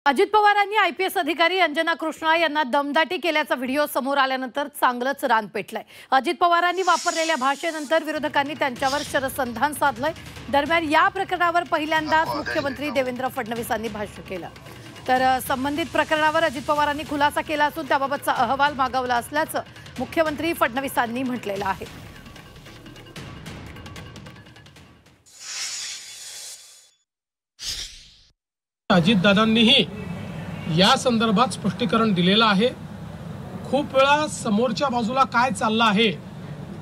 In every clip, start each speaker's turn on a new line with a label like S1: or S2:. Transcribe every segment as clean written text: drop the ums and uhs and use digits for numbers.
S1: अजित पवारांनी आयपीएस अधिकारी अंजना कृष्णा यांना दमदाटी केल्याचा व्हिडिओ समोर आल्यानंतर चांगलंच रान पेटलंय। अजित पवारांनी वापरलेल्या भाषेनंतर विरोधकांनी त्यांच्यावर शरसंधान साधलंय। दरम्यान या प्रकरणावर पहिल्यांदाच मुख्यमंत्री देवेंद्र फडणवीसांनी भाष्य केलं। तर संबंधित प्रकरणावर अजित पवारांनी खुलासा केला असून त्याबाबतचा अहवाल मागवला असल्याचं मुख्यमंत्री फडणवीसांनी म्हटलेलं आहे।
S2: अजितदादांनीही या संदर्भात स्पष्टीकरण दिलेलं आहे। खूप वेळा समोरच्या बाजूला काय चाललं आहे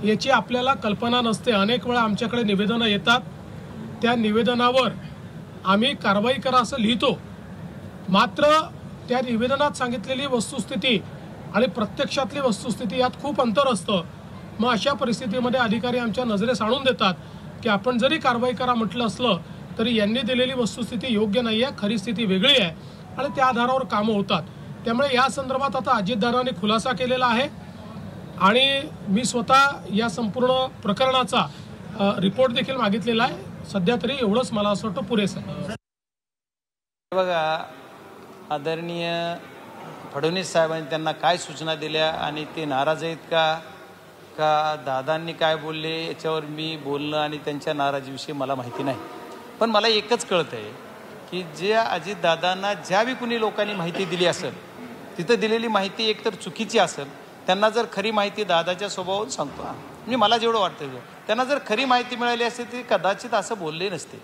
S2: याची आपल्याला कल्पना नसते। अनेक वेळा आमच्याकडे निवेदनं येतात, त्या निवेदनावर आम्ही कारवाई करा असं लिहितो, मात्र त्या निवेदनात सांगितलेली वस्तुस्थिती आणि प्रत्यक्षातली वस्तुस्थिती यात खूप अंतर असतं। मग अशा परिस्थितीमध्ये अधिकारी आमच्या नजरेस आणून देतात की आपण जरी कारवाई करा म्हटलं असलं तरी यांनी दिलेली वस्तुस्थिती योग्य नाही आहे, खरी स्थिती वेगळी आहे आणि त्या आधारावर कामं होतात। त्यामुळे या संदर्भात आता अजितदादांनी खुलासा केलेला आहे आणि मी स्वतः या संपूर्ण प्रकरणाचा रिपोर्ट देखील मागितलेला आहे। सध्या तरी एवढंच मला असं वाटतं पुरेसं आहे।
S3: बघा, आदरणीय फडणवीस साहेबांनी त्यांना काय सूचना दिल्या आणि ते नाराज आहेत का दादांनी काय बोलले याच्यावर मी बोलणं आणि त्यांच्या नाराजीविषयी मला माहिती नाही। पण मला एकच कळतंय की जे अजितदादांना ज्यावेळी कुणी लोकांनी माहिती दिली असेल तिथं दिलेली माहिती एकतर चुकीची असेल। त्यांना जर खरी माहिती दादाच्या स्वभावावरून सांगतो, म्हणजे मला जेवढं वाटतं त्यांना जर खरी माहिती मिळाली असते ते कदाचित असं बोलले नसते।